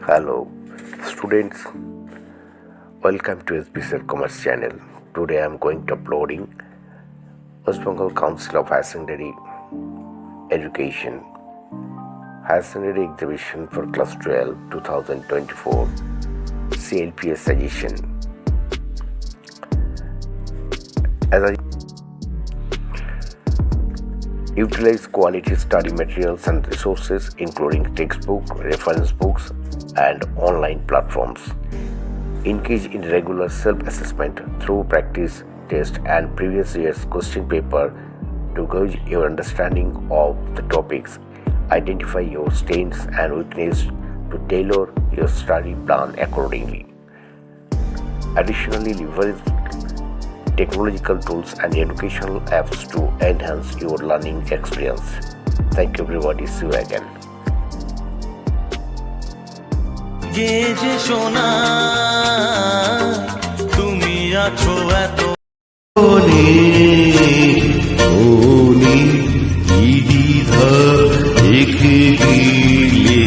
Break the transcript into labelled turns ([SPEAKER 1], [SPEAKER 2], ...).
[SPEAKER 1] Hello, students. Welcome to SBCL Commerce channel. Today I am going to uploading West Bengal Council of Higher Secondary Education Higher Secondary Exhibition for Class 12 2024 CLPS suggestion. As I utilize quality study materials and resources including textbook, reference books, and online platforms. Engage in regular self-assessment through practice test and previous year's question paper to gauge your understanding of the topics. Identify your strengths and weaknesses to tailor your study plan accordingly. Additionally, leverage technological tools and educational apps to enhance your learning experience. Thank you everybody. See you again.
[SPEAKER 2] যে সোনা তুমি আছো এত
[SPEAKER 3] দ্বিধা একে গিলে